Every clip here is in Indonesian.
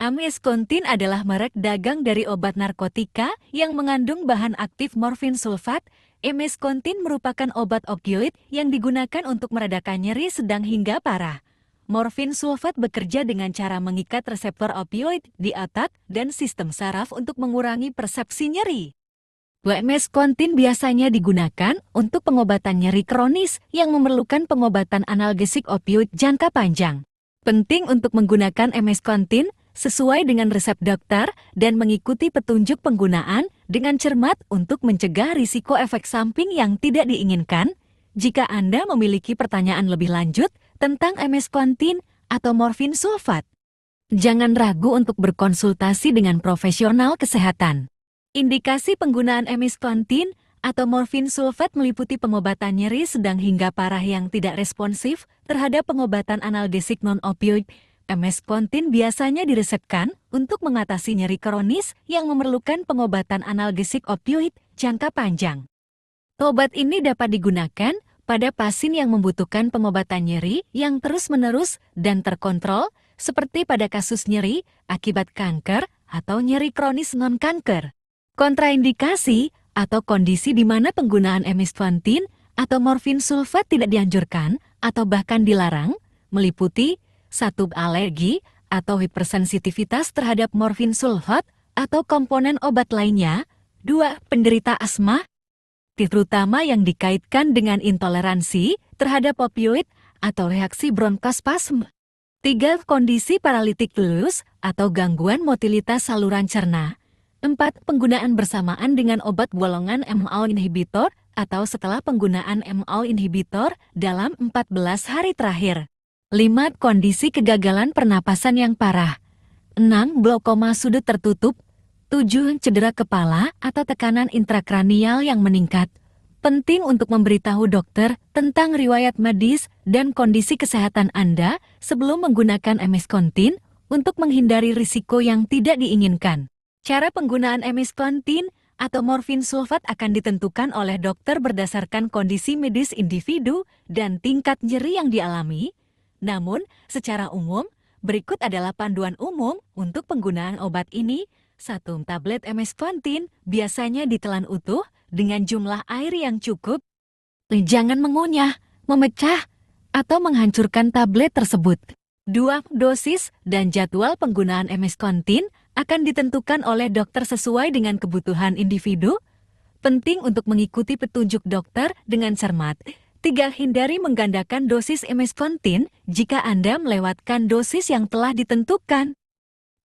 Ameskontin adalah merek dagang dari obat narkotika yang mengandung bahan aktif morfin sulfat. Ameskontin merupakan obat opioid yang digunakan untuk meredakan nyeri sedang hingga parah. Morfin sulfat bekerja dengan cara mengikat reseptor opioid di otak dan sistem saraf untuk mengurangi persepsi nyeri. Ameskontin biasanya digunakan untuk pengobatan nyeri kronis yang memerlukan pengobatan analgesik opioid jangka panjang. Penting untuk menggunakan Ameskontin sesuai dengan resep dokter dan mengikuti petunjuk penggunaan dengan cermat untuk mencegah risiko efek samping yang tidak diinginkan. Jika Anda memiliki pertanyaan lebih lanjut tentang Ameskontin atau morfin sulfat, jangan ragu untuk berkonsultasi dengan profesional kesehatan. Indikasi penggunaan Ameskontin atau morfin sulfat meliputi pengobatan nyeri sedang hingga parah yang tidak responsif terhadap pengobatan analgesik non-opioid. Ameskontin biasanya diresepkan untuk mengatasi nyeri kronis yang memerlukan pengobatan analgesik opioid jangka panjang. Obat ini dapat digunakan pada pasien yang membutuhkan pengobatan nyeri yang terus-menerus dan terkontrol, seperti pada kasus nyeri akibat kanker atau nyeri kronis non-kanker. Kontraindikasi atau kondisi di mana penggunaan Ameskontin atau morfin sulfat tidak dianjurkan atau bahkan dilarang meliputi 1. Alergi atau hipersensitivitas terhadap morfin sulfat atau komponen obat lainnya. 2. Penderita asma, terutama yang dikaitkan dengan intoleransi terhadap opioid atau reaksi bronkospasme. 3. Kondisi paralitik lus atau gangguan motilitas saluran cerna. 4. Penggunaan bersamaan dengan obat golongan MAO inhibitor atau setelah penggunaan MAO inhibitor dalam 14 hari terakhir. 5. Kondisi kegagalan pernapasan yang parah. 6. Glaukoma sudut tertutup. 7. Cedera kepala atau tekanan intrakranial yang meningkat. Penting untuk memberitahu dokter tentang riwayat medis dan kondisi kesehatan Anda sebelum menggunakan Ameskontin untuk menghindari risiko yang tidak diinginkan. Cara penggunaan Ameskontin atau morfin sulfat akan ditentukan oleh dokter berdasarkan kondisi medis individu dan tingkat nyeri yang dialami. Namun, secara umum, berikut adalah panduan umum untuk penggunaan obat ini. 1. Tablet Ameskontin biasanya ditelan utuh dengan jumlah air yang cukup. Jangan mengunyah, memecah, atau menghancurkan tablet tersebut. 2. Dosis dan jadwal penggunaan Ameskontin akan ditentukan oleh dokter sesuai dengan kebutuhan individu. Penting untuk mengikuti petunjuk dokter dengan cermat. 3. Hindari menggandakan dosis Ameskontin jika Anda melewatkan dosis yang telah ditentukan.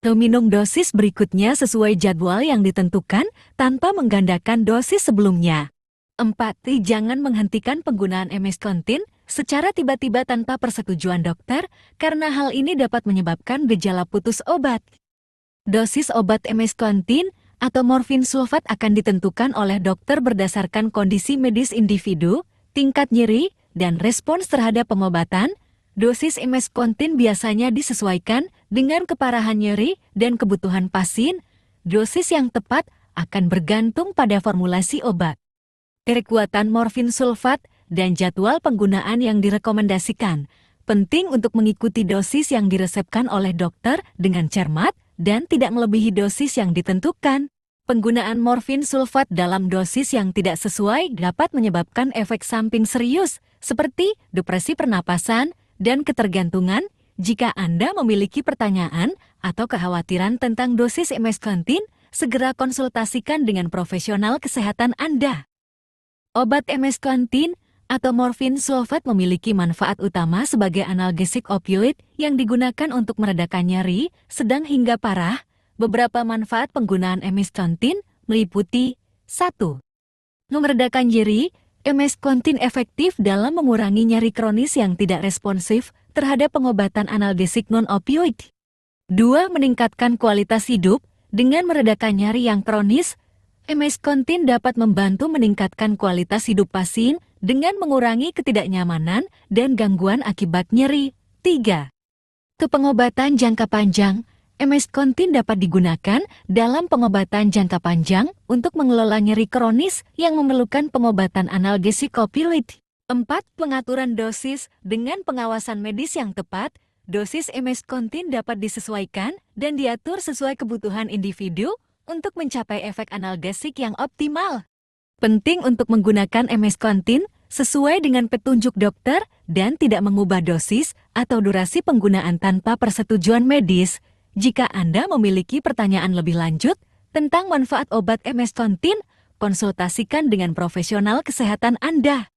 Minum dosis berikutnya sesuai jadwal yang ditentukan tanpa menggandakan dosis sebelumnya. 4. Jangan menghentikan penggunaan Ameskontin secara tiba-tiba tanpa persetujuan dokter karena hal ini dapat menyebabkan gejala putus obat. Dosis obat Ameskontin atau morfin sulfat akan ditentukan oleh dokter berdasarkan kondisi medis individu, tingkat nyeri, dan respons terhadap pengobatan. Dosis Ameskontin biasanya disesuaikan dengan keparahan nyeri dan kebutuhan pasien. Dosis yang tepat akan bergantung pada formulasi obat, kekuatan morfin sulfat, dan jadwal penggunaan yang direkomendasikan. Penting untuk mengikuti dosis yang diresepkan oleh dokter dengan cermat dan tidak melebihi dosis yang ditentukan. Penggunaan morfin sulfat dalam dosis yang tidak sesuai dapat menyebabkan efek samping serius seperti depresi pernapasan dan ketergantungan. Jika Anda memiliki pertanyaan atau kekhawatiran tentang dosis Ameskontin, segera konsultasikan dengan profesional kesehatan Anda. Obat Ameskontin atau morfin sulfat memiliki manfaat utama sebagai analgesik opioid yang digunakan untuk meredakan nyeri sedang hingga parah. Beberapa manfaat penggunaan Ameskontin meliputi 1. Meredakan nyeri. Ameskontin efektif dalam mengurangi nyeri kronis yang tidak responsif terhadap pengobatan analgesik non-opioid. 2. Meningkatkan kualitas hidup. Dengan meredakan nyeri yang kronis, Ameskontin dapat membantu meningkatkan kualitas hidup pasien dengan mengurangi ketidaknyamanan dan gangguan akibat nyeri. 3. Pengobatan jangka panjang. Ameskontin dapat digunakan dalam pengobatan jangka panjang untuk mengelola nyeri kronis yang memerlukan pengobatan analgesik opioid. 4. Pengaturan dosis dengan pengawasan medis yang tepat. Dosis emeskontin dapat disesuaikan dan diatur sesuai kebutuhan individu untuk mencapai efek analgesik yang optimal. Penting untuk menggunakan emeskontin sesuai dengan petunjuk dokter dan tidak mengubah dosis atau durasi penggunaan tanpa persetujuan medis. Jika Anda memiliki pertanyaan lebih lanjut tentang manfaat obat emeskontin, konsultasikan dengan profesional kesehatan Anda.